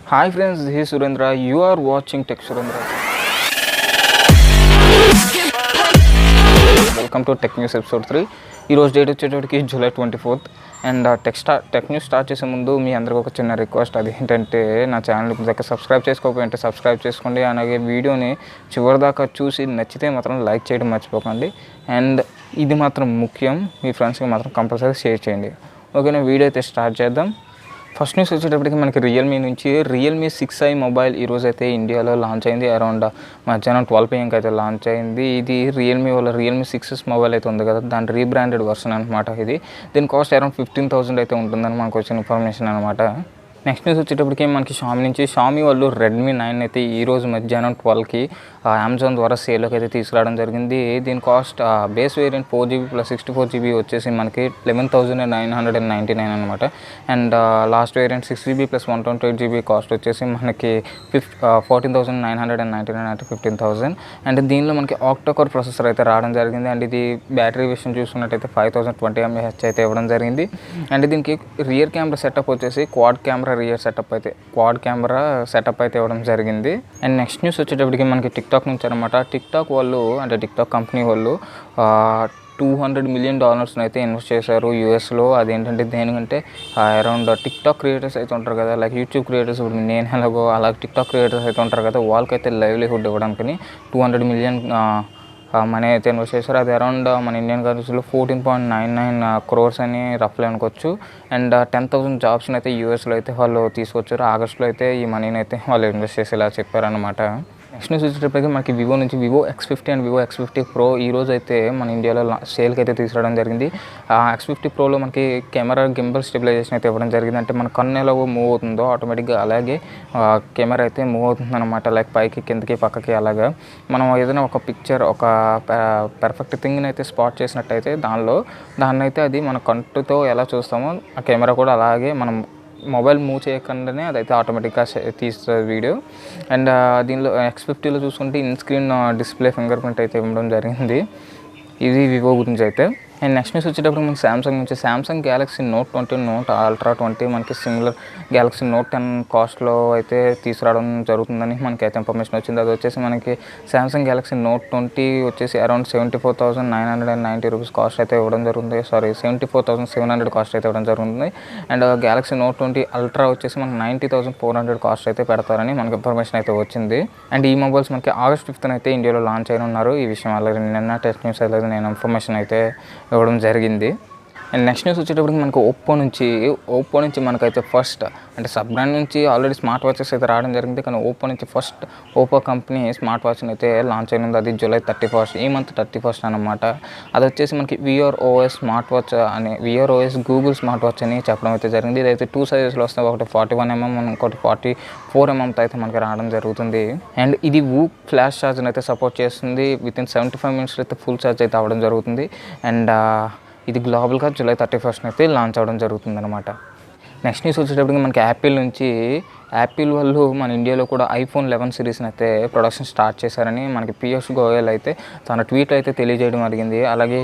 Hi friends, this is Surendra. You are watching Techsurendra. Welcome to Technews episode 3. ఈరోజు date వచ్చేటప్పటికి July 24th. And టెక్న్యూస్ start చేసే ముందు మీ అందరికీ ఒక చిన్న రిక్వెస్ట్. అది ఏంటంటే నా ఛానల్ ఇప్పుడు దాకా సబ్స్క్రైబ్ చేసుకోకపోతే సబ్స్క్రైబ్ చేసుకోండి. అలాగే వీడియోని చివరి దాకా చూసి నచ్చితే మాత్రం లైక్ చేయడం మర్చిపోకండి. అండ్ ఇది మాత్రం ముఖ్యం, మీ ఫ్రెండ్స్కి మాత్రం కంపల్సరీ షేర్ చేయండి. ఓకేనా, వీడియో అయితే స్టార్ట్ చేద్దాం. ఫస్ట్ న్యూస్ వచ్చేటప్పటికి మనకి రియల్మీ నుంచి realme6i మొబైల్ ఈరోజు అయితే ఇండియాలో లాంచ్ అయింది. అరౌండ్ మధ్యాహ్నం 12 PM అయితే లాంచ్ అయింది. ఇది రియల్మీ వాళ్ళ realme6s మొబైల్ అయితే ఉంది కదా, దాని రీబ్రాండెడ్ వర్షన్ అనమాట. ఇది దీని కాస్ట్ అరౌండ్ 15,000 అయితే ఉంటుందని మనకు వచ్చిన ఇన్ఫర్మేషన్ అనమాట. నెక్స్ట్ న్యూస్ వచ్చేటప్పటికి మనకి షామీ వాళ్ళు రెడ్మీ 9 అయితే ఈరోజు మధ్యాహ్నం 12కి అమెజాన్ ద్వారా సేల్లోకి అయితే తీసుకురావడం జరిగింది. దీని cost base variant 4GB plus 64GB వచ్చేసి మనకి 11,999 అనమాట. And last variant 6GB plus 128GB cost వచ్చేసి మనకి 14,999 అంటే 15,000. అండ్ దీనిలో మనకి ఆక్టోకోర్ ప్రాసెసర్ అయితే రావడం జరిగింది. అండ్ ఇది బ్యాటరీ విషయం చూసుకున్నట్టయితే 5020 mAh అయితే ఇవ్వడం జరిగింది. అండ్ దీనికి రియర్ కెమెరా సెటప్ వచ్చేసి క్వాడ్ కెమెరా సెటప్ అయితే ఇవ్వడం జరిగింది. అండ్ నెక్స్ట్ న్యూస్ వచ్చేటప్పటికి మనకి టిక్టాక్ నుంచి అనమాట. టిక్టాక్ వాళ్ళు అంటే టిక్టాక్ కంపెనీ వాళ్ళు $200 million అయితే ఇన్వెస్ట్ చేశారు యూఎస్లో. అదేంటంటే దేనికంటే అరౌండ్ టిక్టాక్ క్రియేటర్స్ అయితే ఉంటారు కదా, లైక్ యూట్యూబ్ క్రియేటర్స్, ఇప్పుడు నేను ఎలాగో అలాగే టిక్టాక్ క్రియేటర్స్ అయితే ఉంటారు కదా, వాళ్ళకైతే లైవ్లీహుడ్ ఇవ్వడానికి $200 million మనీ అయితే ఇన్వెస్ట్ చేశారు. అది అరౌండ్ మన ఇండియన్ కరెన్సీలో 14.99 crores అని రఫ్లీ అనుకోవచ్చు. అండ్ 10,000 జాబ్స్ని అయితే యూఎస్లో అయితే వాళ్ళు తీసుకొచ్చారు. ఆగస్టులో అయితే ఈ మనీని అయితే వాళ్ళు ఇన్వెస్ట్ చేసేలా చెప్పారనమాట. నెక్స్ట్ న్యూస్ వచ్చేటప్పటికి మనకి వివో నుంచి Vivo X50 and Vivo X50 Pro ఈరోజు అయితే మన ఇండియాలో సేల్కి అయితే తీసుకురావడం జరిగింది. X50 Proలో మనకి కెమెరా గింబల్ స్టెబిలైజేషన్ అయితే ఇవ్వడం జరిగింది. అంటే మన కన్ను ఎలాగో మూవ్ అవుతుందో ఆటోమేటిక్గా అలాగే కెమెరా అయితే మూవ్ అవుతుంది అనమాట. లైక్ పైకి కిందకి పక్కకి అలాగా మనం ఏదైనా ఒక పిక్చర్ ఒక పర్ఫెక్ట్ థింగ్ని అయితే స్పాట్ చేసినట్టయితే దాన్ని అయితే అది మన కంటితో ఎలా చూస్తామో ఆ కెమెరా కూడా అలాగే మనం మొబైల్ మూవ్ చేయకుండానే అదైతే ఆటోమేటిక్గా తీస్తుంది వీడియో. అండ్ దీనిలో X50లో చూసుకుంటే in screen display finger print అయితే ఇవ్వడం జరిగింది. ఇది వివో గురించి అయితే. అండ్ నెక్స్ట్ న్యూస్ వచ్చేటప్పుడు మనకి సామ్సంగ్ నుంచి Samsung Galaxy note 20 note ultra 20 మనకి సిమిలర్ గ్యాలక్సీ నోట్ 10 కాస్ట్లో అయితే తీసుకురావడం జరుగుతుందని మనకి అయితే ఇన్ఫర్మేషన్ వచ్చింది. అది వచ్చేసి మనకి సామ్సంగ్ గ్యాలక్సీ నోట్ 20 వచ్చేసి అరౌండ్ 74,990 రూపీస్ కాస్ట్ అయితే ఇవ్వడం జరుగుతుంది. 74,700 కాస్ట్ అయితే ఇవ్వడం జరుగుతుంది. అండ్ గ్యాలక్సీ నోట్ 20 అల్ట్రా వచ్చేసి మనకి 90,400 కాస్ట్ అయితే పెడతారని మనకి ఇన్ఫర్మేషన్ అయితే వచ్చింది. అండ్ ఈ మొబైల్స్ మనకి August 5th అయితే ఇండియాలో లాంచ్ అయిన ఉన్నారు. ఈ విషయం అలాగే నిన్న టెస్ట్ న్యూస్ అయితే నేను ఇన్ఫర్మేషన్ అయితే ఇవ్వడం జరిగింది. అండ్ నెక్స్ట్ న్యూస్ వచ్చేటప్పటికి మనకు ఓప్పో నుంచి మనకైతే ఫస్ట్ అంటే సబ్ బ్రాండ్ నుంచి ఆల్రెడీ స్మార్ట్ వాచెస్ అయితే రావడం జరిగింది. కానీ ఓప్పో నుంచి ఫస్ట్ ఓప్పో కంపెనీ స్మార్ట్ వాచ్ని అయితే లాంచ్ అయినది. అది July 31st, ఈ మంత్ 31st అనమాట. అది వచ్చేసి మనకి VROS స్మార్ట్ వాచ్ అని VROS గూగుల్ స్మార్ట్ వాచ్ అని చెప్పడం అయితే జరిగింది. ఇదైతే 2 సైజెస్లో వస్తాయి, ఒకటి 41mm ఇంకోటి 44mm అయితే మనకి రావడం జరుగుతుంది. అండ్ ఇది ఫ్లాష్ ఛార్జ్ని అయితే సపోర్ట్ చేస్తుంది. వితిన్ 75 minutes అయితే ఫుల్ ఛార్జ్ అయితే అవ్వడం జరుగుతుంది. అండ్ ఇది గ్లోబల్గా July 31st అయితే లాంచ్ అవ్వడం జరుగుతుంది అనమాట. నెక్స్ట్ న్యూస్ వచ్చేటప్పటికి మనకి యాపిల్ వాళ్ళు మన ఇండియాలో కూడా iPhone 11 సిరీస్ని అయితే ప్రొడక్షన్ స్టార్ట్ చేశారని మనకి పీయూష్ గోయల్ అయితే తన ట్వీట్ అయితే తెలియజేయడం జరిగింది. అలాగే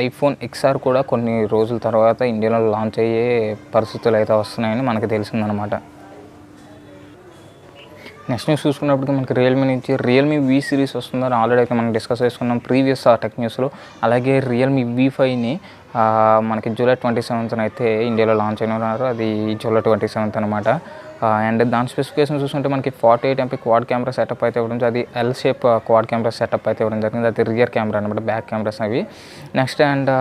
iPhone XR కూడా కొన్ని రోజుల తర్వాత ఇండియాలో లాంచ్ అయ్యే పరిస్థితులు అయితే వస్తున్నాయని మనకి తెలిసిందనమాట. నెక్స్ట్ న్యూస్ చూసుకున్నప్పటికీ మనకి రియల్మీ నుంచి realme V సిరీస్ వస్తుందని ఆల్రెడీ అయితే మనం డిస్కస్ చేసుకున్నాం ప్రీవియస్ టెక్న్యూస్లో. అలాగే realme5ని మనకి July 27th అయితే ఇండియాలో లాంచ్ అయిన ఉన్నారు. అది July 27th అనమాట. అండ్ దాని స్పెసిఫికేషన్ చూసుకుంటే మనకి 48MP క్వాడ్ కెమెరా సెటప్ అయితే ఇవ్వడం, అది L shape quad camera setup అయితే ఇవ్వడం జరిగింది. అది రియర్ కెమెరా అనమాట, బ్యాక్ కెమెరాస్ అవి. నెక్స్ట్ అండ్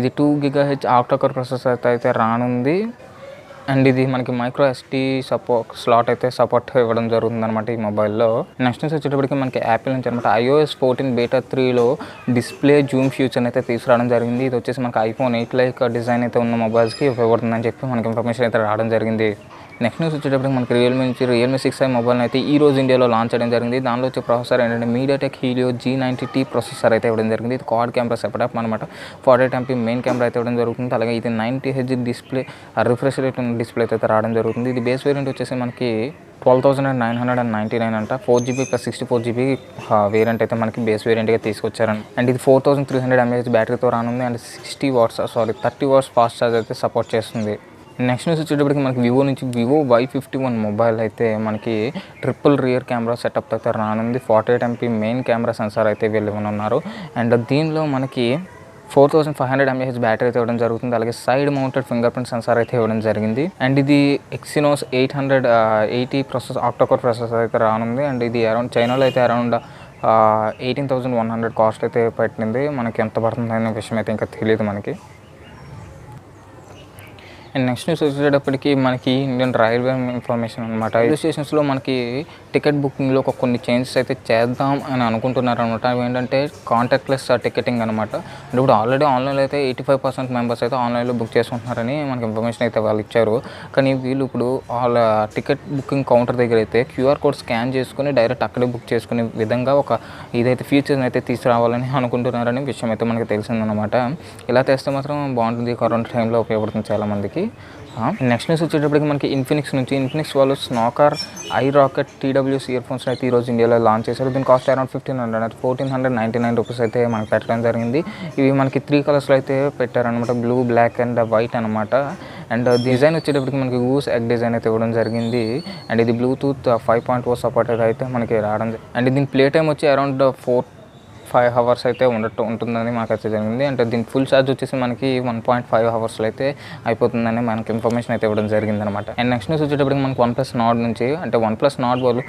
ఇది 2 GHz ఆక్టోకోర్ ప్రాసెసర్ అయితే రానుంది. అండ్ ఇది మనకి మైక్రో SD స్లాట్ అయితే సపోర్ట్ ఇవ్వడం జరుగుతుంది అనమాట ఈ మొబైల్లో. నెక్స్ట్ న్యూస్ వచ్చేటప్పటికి మనకి యాపిల్ నుంచి అనమాట iOS 14 బీటా 3లో డిస్ప్లే జూమ్ ఫీచర్ అయితే తీసుకురావడం జరిగింది. ఇది వచ్చేసి మనకి iPhone 8 లైక్ డిజైన్ అయితే ఉన్న మొబైల్స్కి ఉపయోగపడుతుందని చెప్పి మనకి ఇన్ఫర్మేషన్ అయితే రావడం జరిగింది. నెక్స్ట్ న్యూస్ వచ్చేటప్పటికి మనకి రియల్మీ నుంచి realme6i మొబైల్ని అయితే ఈ రోజు ఇండియాలో లాంచ్ చేయడం జరిగింది. దానిలో వచ్చే ప్రాసెసర్ ఏంటంటే MediaTek Helio G90T ప్రాసెసర్ అయితే ఇవ్వడం జరిగింది. ఇది క్వాడ్ కెమెరా సెటప్ అనమాట. 48MP మెయిన్ కెమెరా అయితే ఇవ్వడం జరుగుతుంది. అలాగే ఇది 90Hz డిస్ప్లే రిఫ్రెష్ రేట్ ఉన్న డిస్ప్లే అయితే రావడం జరుగుతుంది. ఇది బేస్ వేరియంట్ వచ్చేసి మనకి 12,999 అంట. 4GB ప్లస్ 64GB వేరియంట్ అయితే మనకి బేస్ వేరియంట్గా తీసుకొచ్చారండి. అండ్ ఇది 4300 mAh బ్యాటరీతో రానుంది. అండ్ 30 watts ఫాస్ట్ ఛార్జ్ అయితే సపోర్ట్ చేస్తుంది. నెక్స్ట్ న్యూస్ వచ్చేటప్పటికి మనకి వివో నుంచి వివో Y51 మొబైల్ అయితే మనకి ట్రిపుల్ రియర్ కెమెరా సెటప్ అయితే రానుంది. 48 MP మెయిన్ కెమెరా సెన్సార్ అయితే వీళ్ళు ఇవ్వనున్నారు. అండ్ దీనిలో మనకి 4500 mAh బ్యాటరీ అయితే ఇవ్వడం జరుగుతుంది. అలాగే side mounted finger print censor అయితే ఇవ్వడం జరిగింది. అండ్ ఇది ఎక్సినోస్ 880 ప్రాసెస్ ఆక్టోకోర్ ప్రాసెసర్ అయితే రానుంది. అండ్ ఇది అరౌండ్ చైనాలో అయితే అరౌండ్ 18,100 కాస్ట్ అయితే పెట్టింది. మనకి ఎంత పడుతుంది అనే విషయం అయితే ఇంకా తెలియదు మనకి. అండ్ నెక్స్ట్ న్యూస్ వచ్చేటప్పటికి మనకి ఇండియన్ రైల్వే ఇన్ఫర్మేషన్ అనమాట. రైల్వే స్టేషన్స్లో మనకి టికెట్ బుకింగ్లో కొన్ని చేంజెస్ అయితే చేద్దాం అని అనుకుంటున్నారు అనమాట. అవి ఏంటంటే కాంటాక్ట్లెస్ టికెటింగ్ అనమాట. అంటే ఇప్పుడు ఆల్రెడీ ఆన్లైన్లో అయితే 85% మెంబర్స్ అయితే ఆన్లైన్లో బుక్ చేసుకుంటున్నారని మనకి ఇన్ఫర్మేషన్ అయితే వాళ్ళు ఇచ్చారు. కానీ వీళ్ళు ఇప్పుడు వాళ్ళ టికెట్ బుకింగ్ కౌంటర్ దగ్గర అయితే QR కోడ్ స్కాన్ చేసుకుని డైరెక్ట్ అక్కడే బుక్ చేసుకునే విధంగా ఒక ఇదైతే ఫీచర్ని అయితే తీసుకురావాలని అనుకుంటున్నారని విషయం అయితే మనకి తెలిసిందనమాట. ఇలా తెస్తే మాత్రం బాగుంటుంది. కరోనా టైంలో ఉపయోగపడుతుంది చాలామందికి. నెక్స్ట్ న్యూస్ వచ్చేటప్పటికి మనకి ఇన్ఫినిక్స్ వాళ్ళు Snokor I rocket TWS earphones అయితే ఈరోజు ఇండియాలో లాంచ్ చేశారు. దీని కాస్ట్ అరౌండ్ 1499 రూపీస్ అయితే మనకి పెట్టడం జరిగింది. ఇవి మనకి 3 కలర్స్లో అయితే పెట్టారనమాట. బ్లూ, బ్లాక్ అండ్ వైట్ అనమాట. అండ్ డిజైన్ వచ్చేటప్పటికి మనకి గూస్ ఎగ్ డిజైన్ అయితే ఇవ్వడం జరిగింది. అండ్ ఇది బ్లూటూత్ 5.0 సపోర్ట్ అయితే మనకి రావడం. అండ్ దీని ప్లే టైం వచ్చి అరౌండ్ 4-5 hours అయితే ఉంటుందని మాకైతే జరిగింది. అంటే దీని ఫుల్ ఛార్జ్ వచ్చేసి మనకి 1.5 hours అయితే అయిపోతుందని మనకి ఇన్ఫర్మేషన్ అయితే ఇవ్వడం జరిగింది అనమాట. అండ్ నెక్స్ట్ న్యూస్ వచ్చేటప్పటికి మనకి OnePlus Nord నుంచి అంటే OnePlus Nord వాళ్ళు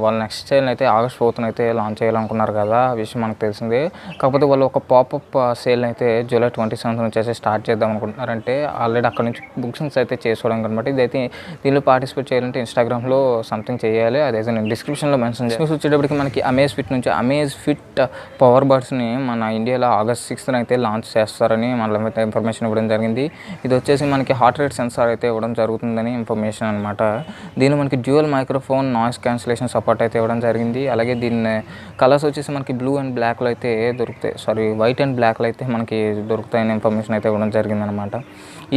వాళ్ళ నెక్స్ట్ సేల్ అయితే August 4th అయితే లాంచ్ చేయాలనుకున్నారు కదా. ఆ విషయం మనకు తెలిసిందే. కాకపోతే వాళ్ళు ఒక పాపప్ సేల్ అయితే July 27 నుంచి అయితే స్టార్ట్ చేద్దాం అనుకుంటున్నారు. అంటే ఆల్రెడీ అక్కడ నుంచి బుకింగ్స్ అయితే చేసుకోవడం అనమాట. ఇదైతే దీనిలో పార్టిసిపేట్ చేయాలంటే ఇన్స్టాగ్రామ్లో సంథింగ్ చేయాలి. అదైతే నేను డిస్క్రిప్షన్లో మెన్షన్ చేస్తాను. న్యూస్ వచ్చేటప్పటికి మనకి amazfit నుంచి amazfit పవర్ బడ్స్ని మన ఇండియాలో August 6th అయితే లాంచ్ చేస్తారని మనమైతే ఇన్ఫర్మేషన్ ఇవ్వడం జరిగింది. ఇది వచ్చేసి మనకి హార్ట్ రేట్ సెన్సార్ అయితే ఇవ్వడం జరుగుతుందని ఇన్ఫర్మేషన్ అనమాట. దీనిలో మనకి dual microphone noise cancellation support అయితే ఇవ్వడం జరిగింది. అలాగే దీని కలర్స్ వచ్చేసి మనకి బ్లూ అండ్ బ్లాక్లో అయితే దొరుకుతాయి. వైట్ అండ్ బ్లాక్లో అయితే మనకి దొరుకుతాయని ఇన్ఫర్మేషన్ అయితే ఇవ్వడం జరిగింది అనమాట.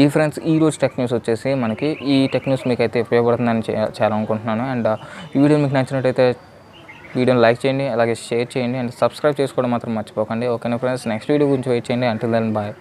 ఈ ఫ్రెండ్స్ ఈరోజు టెక్ న్యూస్ వచ్చేసి మనకి ఈ టెక్ న్యూస్ మీకు అయితే ఉపయోగపడుతుందని చేయాలనుకుంటున్నాను. అండ్ ఈ వీడియో మీకు నచ్చినట్టయితే వీడియోని లైక్ చేయండి, అలాగే షేర్ చేయండి అండ్ సబ్స్క్రైబ్ చేసుకోవడం మాత్రం మర్చిపోకండి. ఓకేనా ఫ్రెండ్స్, నెక్స్ట్ వీడియో గురించి వెయిట్ చేయండి. Until then bye.